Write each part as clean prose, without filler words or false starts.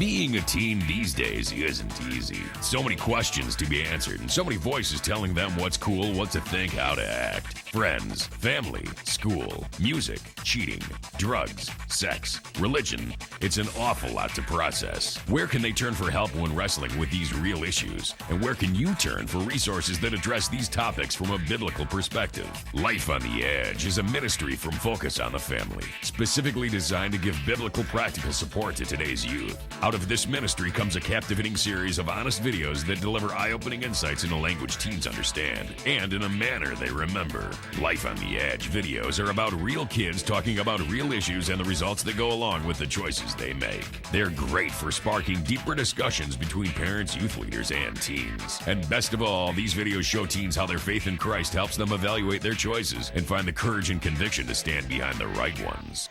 Being a teen these days isn't easy. So many questions to be answered, and so many voices telling them what's cool, what to think, how to act. Friends, family, school, music, cheating, drugs, sex, religion. It's an awful lot to process. Where can they turn for help when wrestling with these real issues? And where can you turn for resources that address these topics from a biblical perspective? Life on the Edge is a ministry from Focus on the Family, specifically designed to give biblical practical support to today's youth. Out of this ministry comes a captivating series of honest videos that deliver eye-opening insights in a language teens understand and in a manner they remember. Life on the Edge videos are about real kids talking about real issues and the results that go along with the choices they make. They're great for sparking deeper discussions between parents, youth leaders, and teens. And best of all, these videos show teens how their faith in Christ helps them evaluate their choices and find the courage and conviction to stand behind the right ones.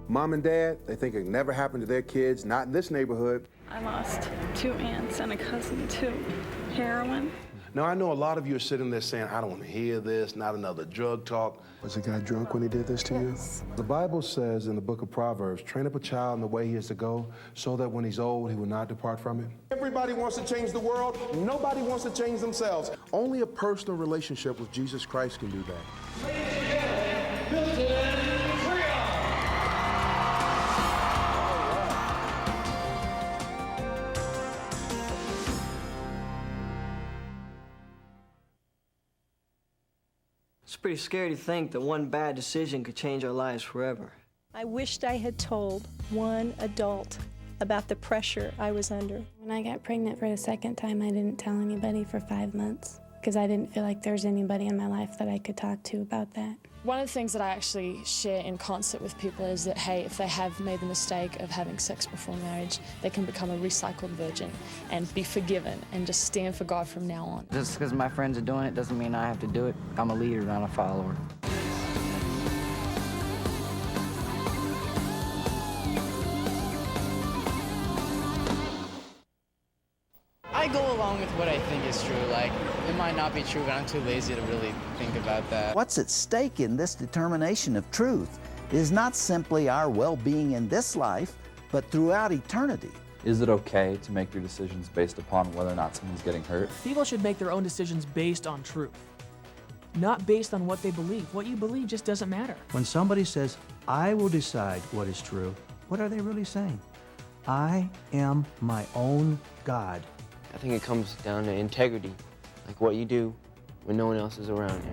Mom and Dad, they think it never happened to their kids, not in this neighborhood. I lost 2 aunts and a cousin to heroin. Now, I know a lot of you are sitting there saying, I don't want to hear this, not another drug talk. Was the guy drunk when he did this to you? The Bible says in the book of Proverbs, train up a child in the way he is to go, so that when he's old, he will not depart from it. Everybody wants to change the world. Nobody wants to change themselves. Only a personal relationship with Jesus Christ can do that. Milton Freon! It's pretty scary to think that one bad decision could change our lives forever. I wished I had told one adult about the pressure I was under. When I got pregnant for the second time, I didn't tell anybody for 5 months because I didn't feel like there was anybody in my life that I could talk to about that. One of the things that I actually share in concert with people is that, hey, if they have made the mistake of having sex before marriage, they can become a recycled virgin and be forgiven and just stand for God from now on. Just because my friends are doing it doesn't mean I have to do it. I'm a leader, not a follower. I go along with what I think is true. Like, it might not be true, but I'm too lazy to really think about that. What's at stake in this determination of truth is not simply our well-being in this life, but throughout eternity. Is it okay to make your decisions based upon whether or not someone's getting hurt? People should make their own decisions based on truth, not based on what they believe. What you believe just doesn't matter. When somebody says, I will decide what is true, what are they really saying? I am my own God. I think it comes down to integrity, like what you do when no one else is around you.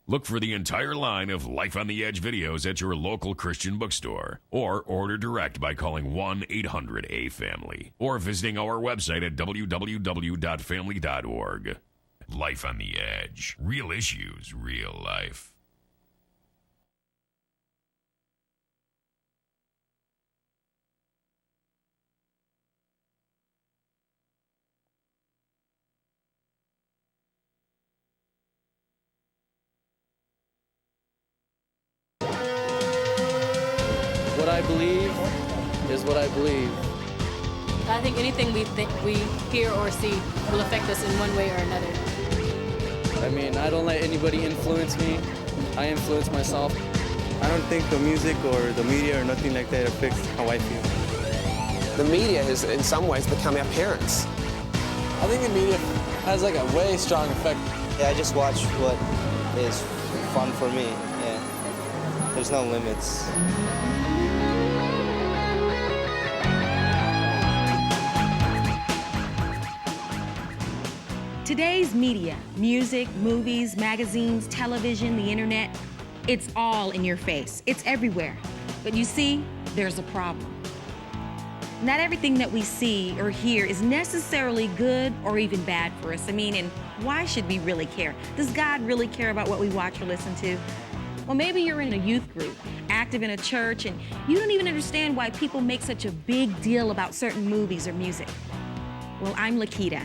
Look for the entire line of Life on the Edge videos at your local Christian bookstore, or order direct by calling 1-800-A-FAMILY, or visiting our website at www.family.org. Life on the Edge. Real issues, real life. What I believe is what I believe. I think anything we hear or see will affect us in one way or another. I mean, I don't let anybody influence me. I influence myself. I don't think the music or the media or nothing like that affects how I feel. The media has, in some ways, become our parents. I think the media has like a way strong effect. Yeah, I just watch what is fun for me. Yeah, there's no limits. Today's media, music, movies, magazines, television, the internet, it's all in your face. It's everywhere. But you see, there's a problem. Not everything that we see or hear is necessarily good or even bad for us. I mean, and why should we really care? Does God really care about what we watch or listen to? Well, maybe you're in a youth group, active in a church, and you don't even understand why people make such a big deal about certain movies or music. Well, I'm Lakita.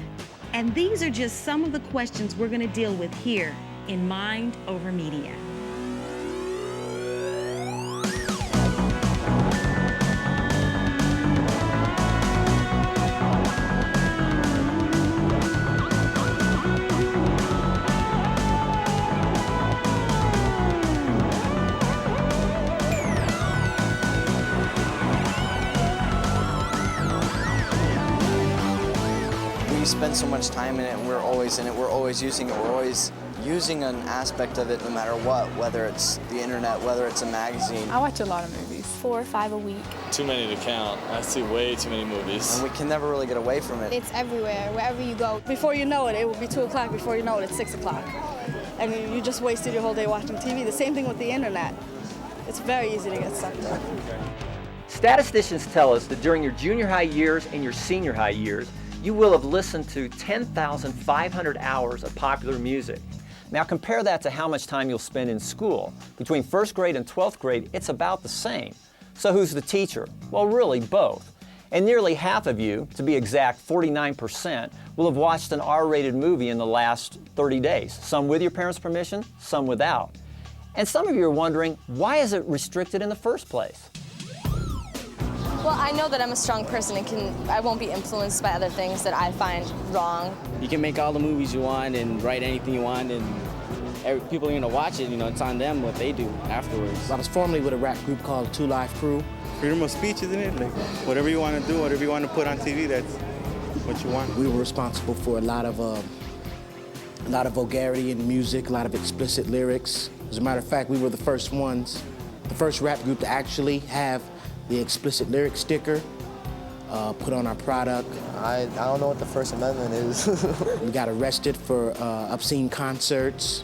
And these are just some of the questions we're going to deal with here in Mind Over Media. spend so much time in it, and we're always in it, we're always using it, we're always using an aspect of it no matter what, whether it's the internet, whether it's a magazine. I watch a lot of movies, 4 or 5 a week. Too many to count. I see way too many movies. And we can never really get away from it. It's everywhere, wherever you go. Before you know it, it will be 2 o'clock. Before you know it, it's 6 o'clock. And you just wasted your whole day watching TV. The same thing with the internet. It's very easy to get sucked in. Statisticians tell us that during your junior high years and your senior high years, you will have listened to 10,500 hours of popular music. Now compare that to how much time you'll spend in school. Between 1st grade and 12th grade, it's about the same. So who's the teacher? Well, really both. And nearly half of you, to be exact, 49%, will have watched an R-rated movie in the last 30 days. Some with your parents' permission, some without. And some of you are wondering, why is it restricted in the first place? Well, I know that I'm a strong person and I won't be influenced by other things that I find wrong. You can make all the movies you want and write anything you want, and people are going to watch it, it's on them what they do afterwards. I was formerly with a rap group called Two Live Crew. Freedom of speech, isn't it? Like, whatever you want to do, whatever you want to put on TV, that's what you want. We were responsible for a lot of vulgarity in music, a lot of explicit lyrics. As a matter of fact, we were the first ones, the first rap group to actually have the explicit lyric sticker put on our product. I don't know what the First Amendment is. We got arrested for obscene concerts.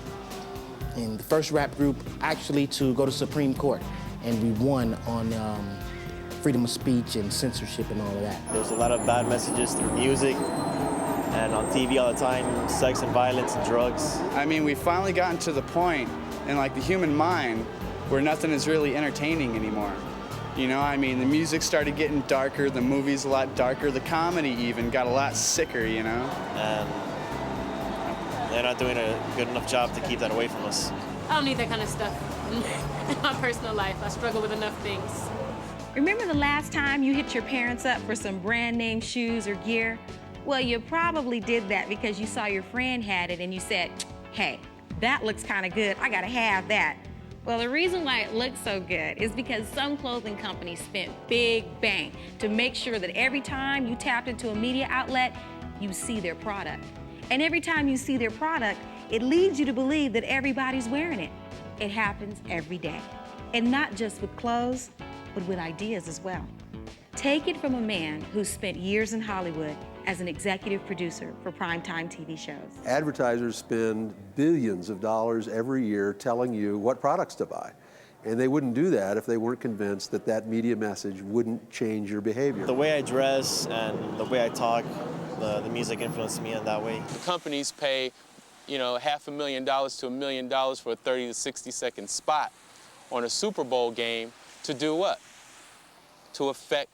And the first rap group actually to go to Supreme Court. And we won on freedom of speech and censorship and all of that. There's a lot of bad messages through music and on TV all the time, sex and violence and drugs. I mean, we've finally gotten to the point in the human mind where nothing is really entertaining anymore. I mean, the music started getting darker, the movies a lot darker, the comedy even got a lot sicker, And they're not doing a good enough job to keep that away from us. I don't need that kind of stuff in my personal life. I struggle with enough things. Remember the last time you hit your parents up for some brand name shoes or gear? Well, you probably did that because you saw your friend had it and you said, hey, that looks kind of good, I gotta have that. Well, the reason why it looks so good is because some clothing companies spent big bang to make sure that every time you tapped into a media outlet, you see their product. And every time you see their product, it leads you to believe that everybody's wearing it. It happens every day. And not just with clothes, but with ideas as well. Take it from a man who spent years in Hollywood as an executive producer for primetime TV shows. Advertisers spend billions of dollars every year telling you what products to buy. And they wouldn't do that if they weren't convinced that that media message wouldn't change your behavior. The way I dress and the way I talk, the music influenced me in that way. The companies pay, $500,000 to $1 million for a 30 to 60-second spot on a Super Bowl game to do what? To affect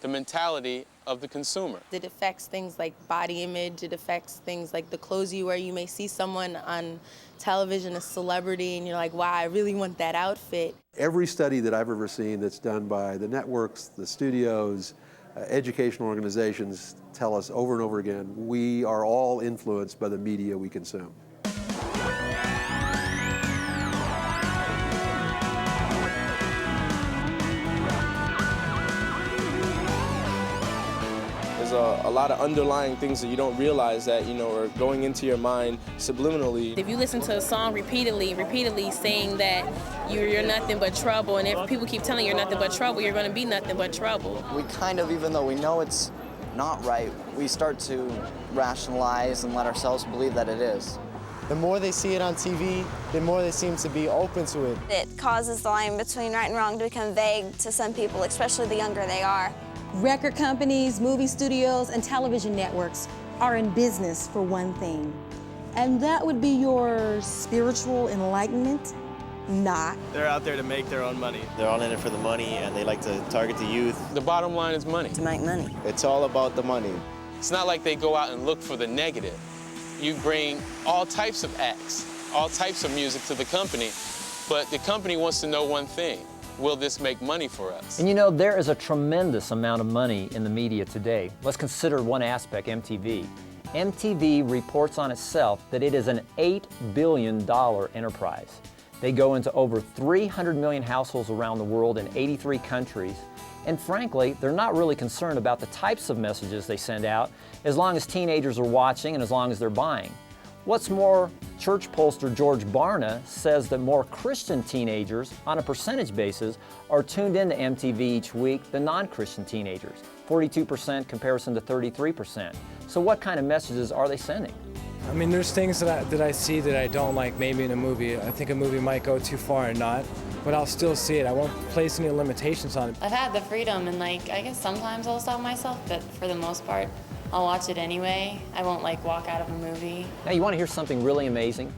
the mentality of the consumer. It affects things like body image. It affects things like the clothes you wear. You may see someone on television, a celebrity, and you're like, wow, I really want that outfit. Every study that I've ever seen that's done by the networks, the studios, educational organizations tell us over and over again, we are all influenced by the media we consume. A lot of underlying things that you don't realize that, are going into your mind subliminally. If you listen to a song repeatedly saying that you're nothing but trouble, and if people keep telling you you're nothing but trouble, you're going to be nothing but trouble. We kind of, even though we know it's not right, we start to rationalize and let ourselves believe that it is. The more they see it on TV, the more they seem to be open to it. It causes the line between right and wrong to become vague to some people, especially the younger they are. Record companies, movie studios, and television networks are in business for one thing. And that would be your spiritual enlightenment? Not. They're out there to make their own money. They're all in it for the money, and they like to target the youth. The bottom line is money. To make money. It's all about the money. It's not like they go out and look for the negative. You bring all types of acts, all types of music to the company, but the company wants to know one thing. Will this make money for us? And there is a tremendous amount of money in the media today. Let's consider one aspect, MTV. MTV reports on itself that it is an $8 billion enterprise. They go into over 300 million households around the world in 83 countries, And frankly, they're not really concerned about the types of messages they send out as long as teenagers are watching and as long as they're buying. What's more, church pollster George Barna says that more Christian teenagers, on a percentage basis, are tuned into MTV each week than non-Christian teenagers, 42% comparison to 33%. So what kind of messages are they sending? I mean, there's things that I see that I don't like maybe in a movie. I think a movie might go too far and not, but I'll still see it. I won't place any limitations on it. I've had the freedom, and I guess sometimes I'll stop myself, but for the most part, I'll watch it anyway. I won't walk out of a movie. Now you want to hear something really amazing?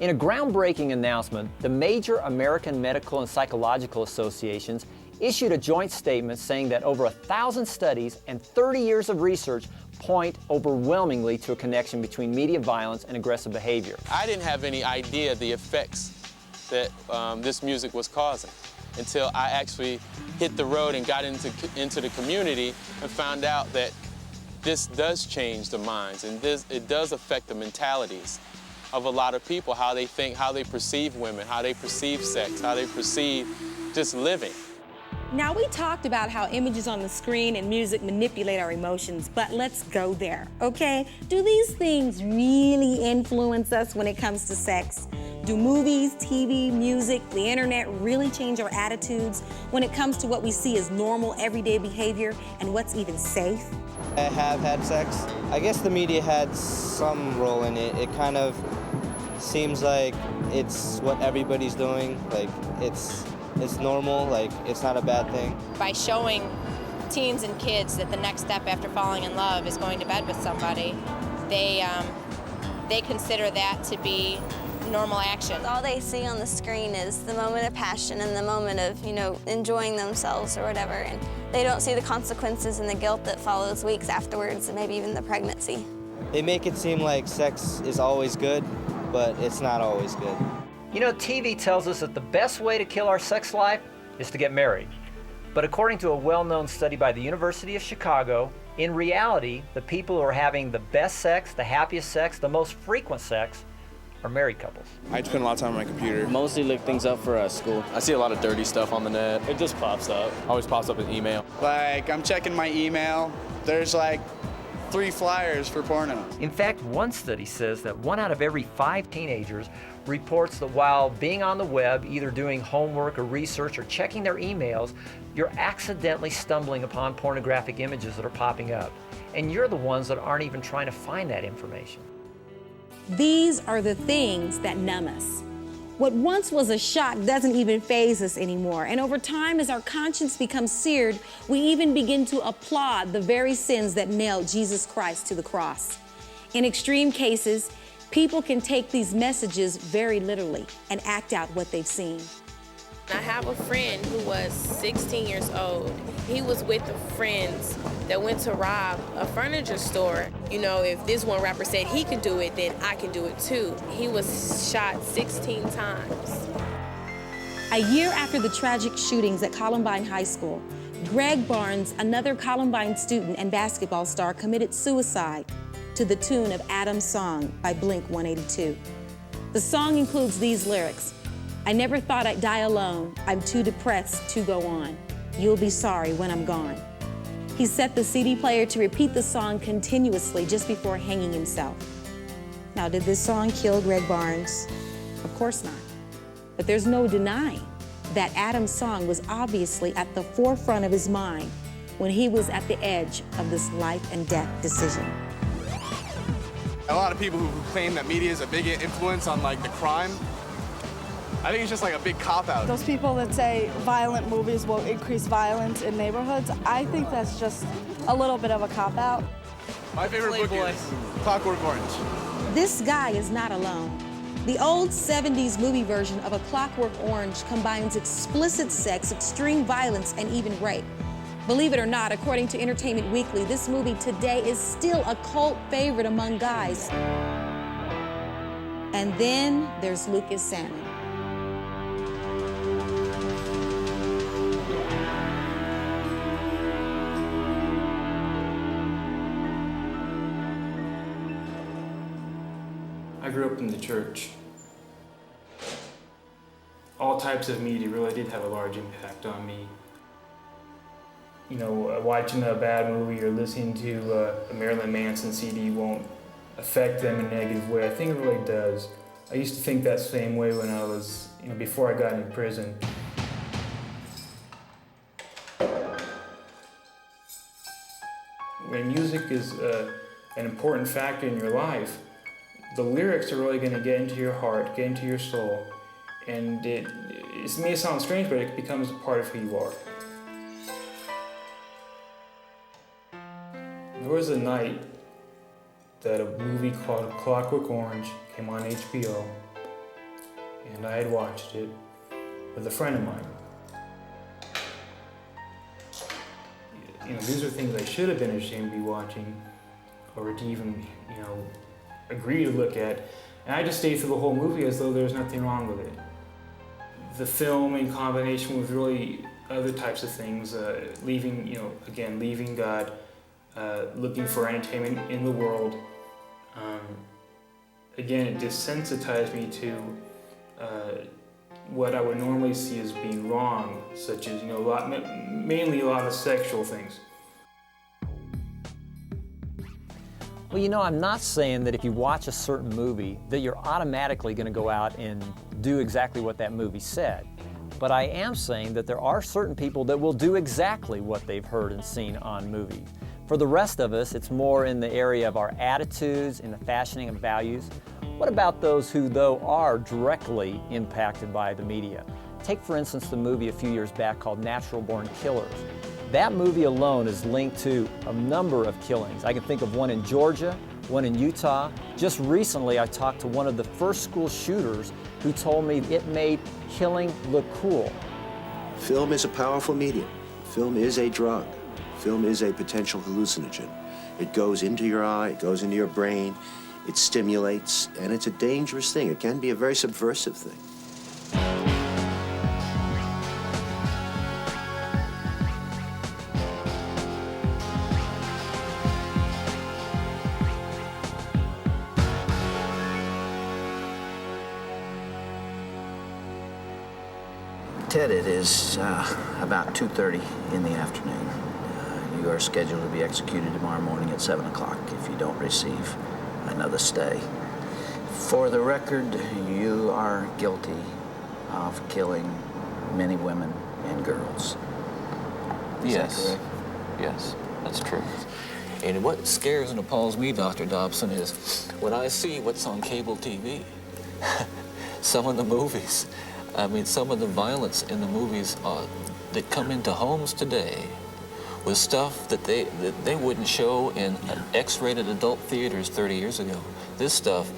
In a groundbreaking announcement, the major American medical and psychological associations issued a joint statement saying that over 1,000 studies and 30 years of research point overwhelmingly to a connection between media violence and aggressive behavior. I didn't have any idea the effects that this music was causing until I actually hit the road and got into the community and found out that this does change the minds, and it does affect the mentalities of a lot of people, how they think, how they perceive women, how they perceive sex, how they perceive just living. Now, we talked about how images on the screen and music manipulate our emotions, but let's go there, okay? Do these things really influence us when it comes to sex? Do movies, TV, music, the internet really change our attitudes when it comes to what we see as normal, everyday behavior and what's even safe? I have had sex. I guess the media had some role in it. It kind of seems like it's what everybody's doing. It's normal, it's not a bad thing. By showing teens and kids that the next step after falling in love is going to bed with somebody, they consider that to be normal action. All they see on the screen is the moment of passion and the moment of, enjoying themselves or whatever, and they don't see the consequences and the guilt that follows weeks afterwards and maybe even the pregnancy. They make it seem like sex is always good, but it's not always good. TV tells us that the best way to kill our sex life is to get married. But according to a well-known study by the University of Chicago, in reality, the people who are having the best sex, the happiest sex, the most frequent sex, are married couples. I spend a lot of time on my computer. Mostly look things up for school. I see a lot of dirty stuff on the net. It just pops up. Always pops up in email. I'm checking my email. There's 3 flyers for porno. In fact, one study says that 1 out of every 5 teenagers reports that while being on the web, either doing homework or research or checking their emails, you're accidentally stumbling upon pornographic images that are popping up. And you're the ones that aren't even trying to find that information. These are the things that numb us. What once was a shock doesn't even faze us anymore. And over time, as our conscience becomes seared, we even begin to applaud the very sins that nailed Jesus Christ to the cross. In extreme cases, people can take these messages very literally and act out what they've seen. I have a friend who was 16 years old. He was with friends that went to rob a furniture store. If this one rapper said he could do it, then I can do it too. He was shot 16 times. A year after the tragic shootings at Columbine High School, Greg Barnes, another Columbine student and basketball star, committed suicide to the tune of Adam's Song by Blink-182. The song includes these lyrics: "I never thought I'd die alone. I'm too depressed to go on. You'll be sorry when I'm gone." He set the CD player to repeat the song continuously just before hanging himself. Now, did this song kill Greg Barnes? Of course not. But there's no denying that Adam's Song was obviously at the forefront of his mind when he was at the edge of this life and death decision. A lot of people who claim that media is a big influence on the crime, I think it's just a big cop-out. Those people that say violent movies will increase violence in neighborhoods, I think that's just a little bit of a cop-out. My favorite book is Clockwork Orange. This guy is not alone. The old 70s movie version of A Clockwork Orange combines explicit sex, extreme violence, and even rape. Believe it or not, according to Entertainment Weekly, this movie today is still a cult favorite among guys. And then there's Lucas Salmon. I grew up in the church. All types of media really did have a large impact on me. watching a bad movie or listening to a Marilyn Manson CD won't affect them in a negative way. I think it really does. I used to think that same way when I was, before I got into prison. When music is an important factor in your life, the lyrics are really going to get into your heart, get into your soul, and it may sound strange, but it becomes a part of who you are. There was a night that a movie called Clockwork Orange came on HBO, and I had watched it with a friend of mine. These are things I should have been ashamed to be watching, or to even, agree to look at. And I just stayed through the whole movie as though there's nothing wrong with it. The film, in combination with really other types of things, leaving God, looking for entertainment in the world. Again, it desensitized me to what I would normally see as being wrong, such as mainly a lot of sexual things. Well, I'm not saying that if you watch a certain movie that you're automatically going to go out and do exactly what that movie said. But I am saying that there are certain people that will do exactly what they've heard and seen on movies. For the rest of us, it's more in the area of our attitudes, in the fashioning of values. What about those who, though, are directly impacted by the media? Take, for instance, the movie a few years back called Natural Born Killers. That movie alone is linked to a number of killings. I can think of one in Georgia, one in Utah. Just recently, I talked to one of the first school shooters who told me it made killing look cool. Film is a powerful medium. Film is a drug. Film is a potential hallucinogen. It goes into your eye, it goes into your brain, it stimulates, and it's a dangerous thing. It can be a very subversive thing. Ted, it is about 2:30 in the afternoon. You are scheduled to be executed tomorrow morning at 7 o'clock if you don't receive another stay. For the record, you are guilty of killing many women and girls. Is that correct? Yes, that's true. And what scares and appalls me, Dr. Dobson, is when I see what's on cable TV, some of the movies, some of the violence in the movies that come into homes today with stuff that they wouldn't show in X-rated adult theaters 30 years ago. This stuff...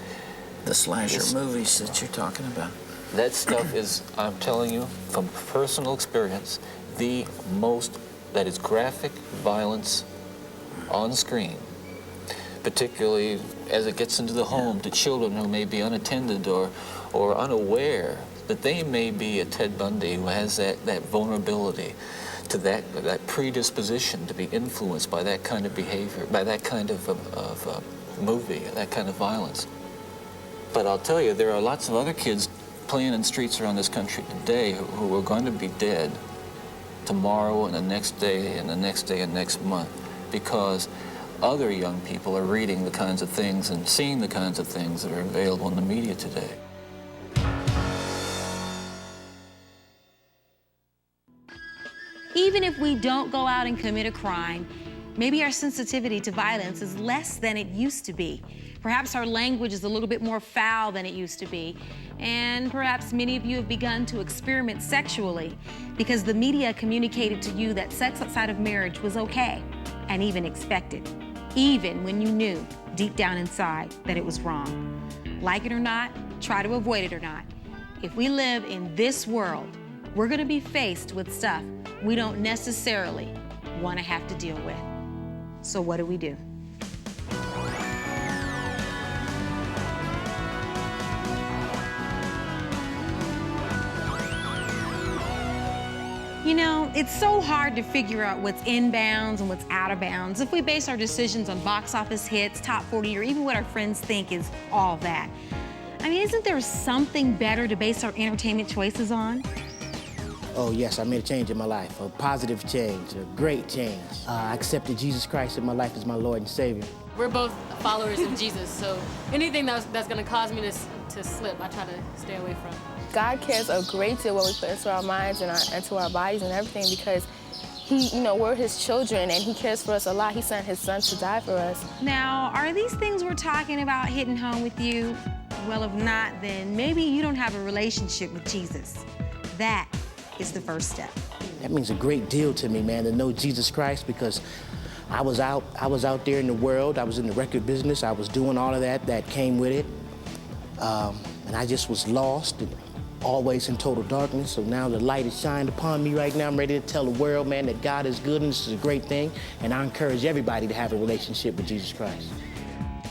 The slasher movies that you're talking about. That stuff is, I'm telling you, from personal experience, the most, that is graphic violence on screen, particularly as it gets into the home to children who may be unattended or unaware that they may be a Ted Bundy who has that vulnerability to that predisposition to be influenced by that kind of behavior, by that kind of movie, that kind of violence. But I'll tell you, there are lots of other kids playing in streets around this country today who are going to be dead tomorrow and the next day and the next day and next month because other young people are reading the kinds of things and seeing the kinds of things that are available in the media today. Even if we don't go out and commit a crime, maybe our sensitivity to violence is less than it used to be. Perhaps our language is a little bit more foul than it used to be. And perhaps many of you have begun to experiment sexually because the media communicated to you that sex outside of marriage was okay and even expected, even when you knew deep down inside that it was wrong. Like it or not, try to avoid it or not, if we live in this world, we're gonna be faced with stuff we don't necessarily want to have to deal with. So what do we do? It's so hard to figure out what's in bounds and what's out of bounds if we base our decisions on box office hits, top 40, or even what our friends think is all that. Isn't there something better to base our entertainment choices on? Oh yes, I made a change in my life, a positive change, a great change. I accepted Jesus Christ in my life as my Lord and Savior. We're both followers of Jesus, so anything that's going to cause me to slip, I try to stay away from. God cares a great deal what we put into our minds and into our bodies and everything, because we're his children and he cares for us a lot. He sent his son to die for us. Now, are these things we're talking about hitting home with you? Well, if not, then maybe you don't have a relationship with Jesus. That is the first step. That means a great deal to me, man, to know Jesus Christ, because I was out there in the world. I was in the record business. I was doing all of that came with it. And I just was lost and always in total darkness. So now the light is shined upon me right now. I'm ready to tell the world, man, that God is good and this is a great thing. And I encourage everybody to have a relationship with Jesus Christ.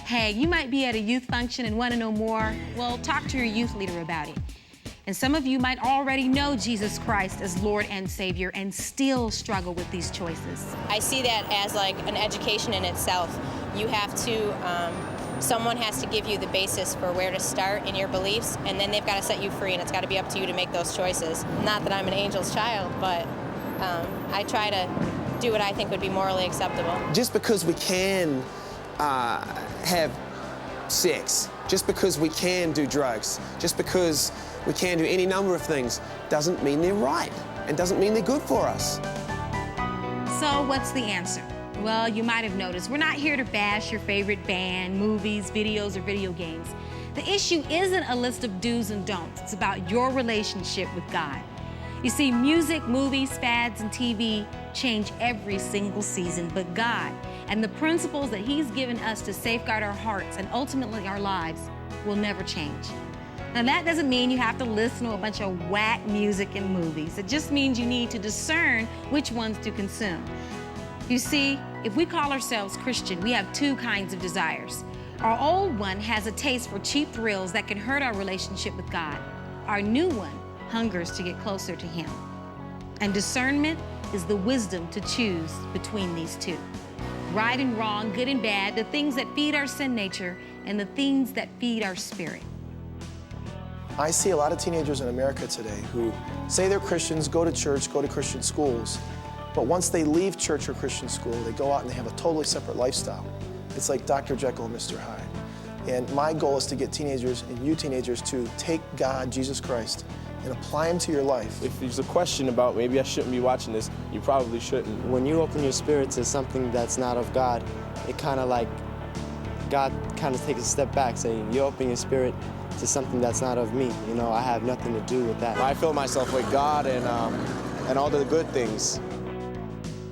Hey, you might be at a youth function and want to know more. Well, talk to your youth leader about it. And some of you might already know Jesus Christ as Lord and Savior and still struggle with these choices. I see that as like an education in itself. You have to, someone has to give you the basis for where to start in your beliefs, and then they've got to set you free, and it's got to be up to you to make those choices. Not that I'm an angel's child, but I try to do what I think would be morally acceptable. Just because we can have sex, just because we can do drugs, just because we can do any number of things, doesn't mean they're right and doesn't mean they're good for us. So what's the answer? Well, you might have noticed, we're not here to bash your favorite band, movies, videos, or video games. The issue isn't a list of do's and don'ts. It's about your relationship with God. You see, music, movies, fads, and TV change every single season, but God and the principles that He's given us to safeguard our hearts and ultimately our lives will never change. Now, that doesn't mean you have to listen to a bunch of whack music and movies. It just means you need to discern which ones to consume. You see, if we call ourselves Christian, we have two kinds of desires. Our old one has a taste for cheap thrills that can hurt our relationship with God. Our new one hungers to get closer to Him. And discernment is the wisdom to choose between these two. Right and wrong, good and bad, the things that feed our sin nature and the things that feed our spirit. I see a lot of teenagers in America today who say they're Christians, go to church, go to Christian schools, but once they leave church or Christian school, they go out and they have a totally separate lifestyle. It's like Dr. Jekyll and Mr. Hyde. And my goal is to get teenagers and you teenagers to take God, Jesus Christ, and apply Him to your life. If there's a question about maybe I shouldn't be watching this, you probably shouldn't. When you open your spirit to something that's not of God, it kind of like, God kind of takes a step back saying, you open your spirit to something that's not of me. You know, I have nothing to do with that. I fill myself with God and all the good things.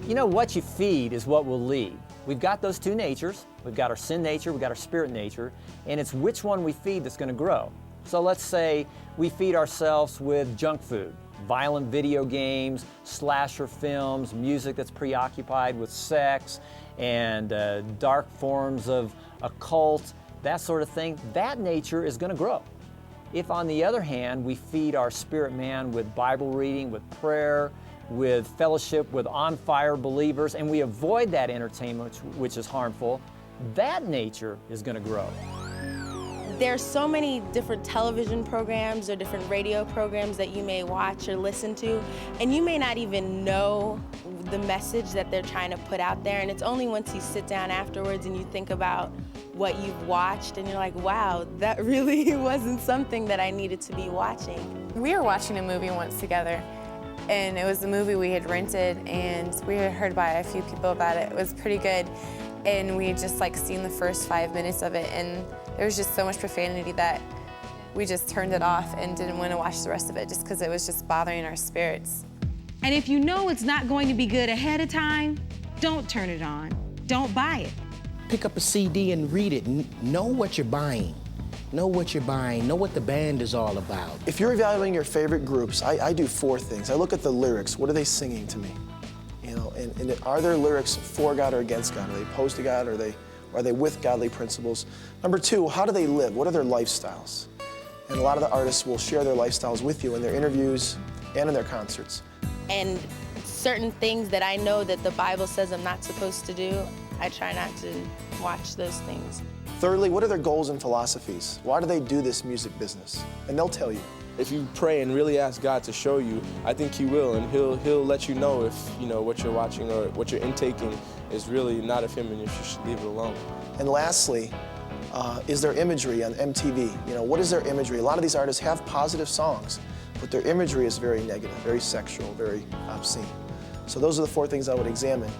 You know, what you feed is what will lead. We've got those two natures. We've got our sin nature, we've got our spirit nature, and it's which one we feed that's going to grow. So let's say we feed ourselves with junk food, violent video games, slasher films, music that's preoccupied with sex, and dark forms of occult, that sort of thing. That nature is going to grow. If, on the other hand, we feed our spirit man with Bible reading, with prayer, with fellowship with on-fire believers, and we avoid that entertainment which is harmful, that nature is going to grow. There's so many different television programs or different radio programs that you may watch or listen to, and you may not even know the message that they're trying to put out there, and it's only once you sit down afterwards and you think about what you've watched and you're like, wow, that really wasn't something that I needed to be watching. We were watching a movie once together, and it was the movie we had rented, and we had heard by a few people about it. It was pretty good, and we had just like seen the first 5 minutes of it, and there was just so much profanity that we just turned it off and didn't want to watch the rest of it just because it was just bothering our spirits. And if you know it's not going to be good ahead of time, don't turn it on. Don't buy it. Pick up a CD and read it. Know what you're buying. Know what you're buying. Know what the band is all about. If you're evaluating your favorite groups, I do 4 things. I look at the lyrics. What are they singing to me? You know, and are their lyrics for God or against God? Are they opposed to God? Or are they with godly principles? Number 2, how do they live? What are their lifestyles? And a lot of the artists will share their lifestyles with you in their interviews and in their concerts. And certain things that I know that the Bible says I'm not supposed to do, I try not to watch those things. Thirdly, what are their goals and philosophies? Why do they do this music business? And they'll tell you. If you pray and really ask God to show you, I think He will, and He'll let you know if what you're watching or what you're intaking is really not of Him, and you should leave it alone. And lastly, is there imagery on MTV? What is their imagery? A lot of these artists have positive songs, but their imagery is very negative, very sexual, very obscene. So those are the 4 things I would examine.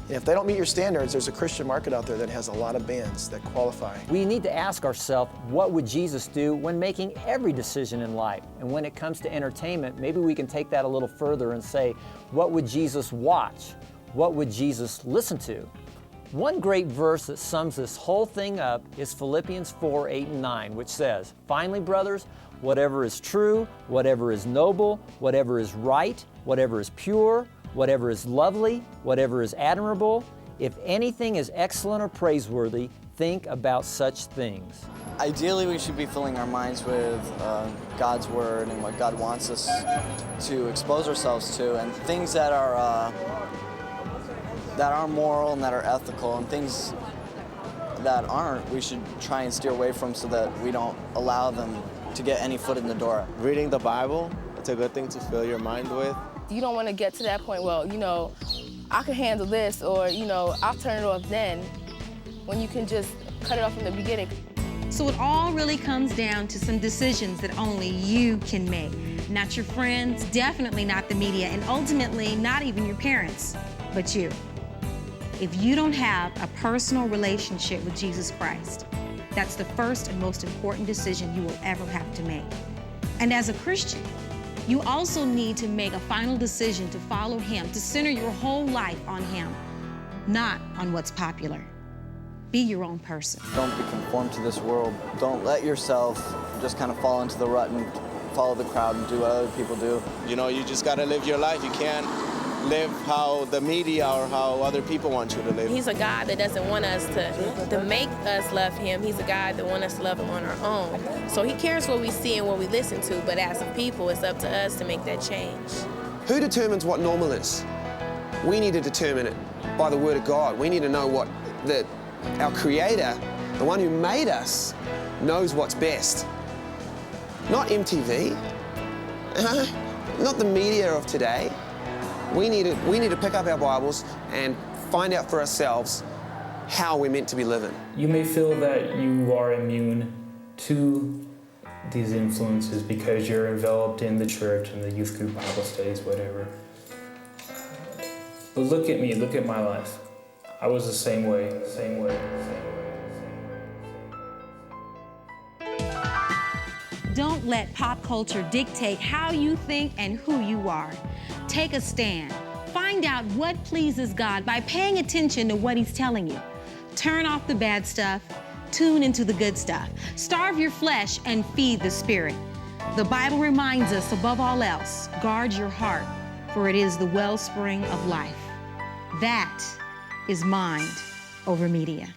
And if they don't meet your standards, there's a Christian market out there that has a lot of bands that qualify. We need to ask ourselves, what would Jesus do when making every decision in life? And when it comes to entertainment, maybe we can take that a little further and say, what would Jesus watch? What would Jesus listen to? One great verse that sums this whole thing up is Philippians 4, 8, and 9, which says, "Finally, brothers, whatever is true, whatever is noble, whatever is right, whatever is pure, whatever is lovely, whatever is admirable, if anything is excellent or praiseworthy, think about such things." Ideally, we should be filling our minds with God's Word and what God wants us to expose ourselves to, and things that are moral and that are ethical, and things that aren't, we should try and steer away from so that we don't allow them to get any foot in the door. Reading the Bible, it's a good thing to fill your mind with. You don't want to get to that point, well, I can handle this, or, I'll turn it off then, when you can just cut it off from the beginning. So it all really comes down to some decisions that only you can make. Not your friends, definitely not the media, and ultimately not even your parents, but you. If you don't have a personal relationship with Jesus Christ, that's the first and most important decision you will ever have to make. And as a Christian, you also need to make a final decision to follow Him, to center your whole life on Him, not on what's popular. Be your own person. Don't be conformed to this world. Don't let yourself just kind of fall into the rut and follow the crowd and do what other people do. You just got to live your life. You can't live how the media or how other people want you to live. He's a God that doesn't want us to make us love Him. He's a God that wants us to love Him on our own. So He cares what we see and what we listen to, but as a people, it's up to us to make that change. Who determines what normal is? We need to determine it by the Word of God. We need to know what our Creator, the one who made us, knows what's best. Not MTV, not the media of today. We need to pick up our Bibles and find out for ourselves how we're meant to be living. You may feel that you are immune to these influences because you're enveloped in the church and the youth group, Bible studies, whatever. But look at me, look at my life. I was the same way. Don't let pop culture dictate how you think and who you are. Take a stand. Find out what pleases God by paying attention to what He's telling you. Turn off the bad stuff, tune into the good stuff. Starve your flesh and feed the spirit. The Bible reminds us, above all else, guard your heart, for it is the wellspring of life. That is mind over media.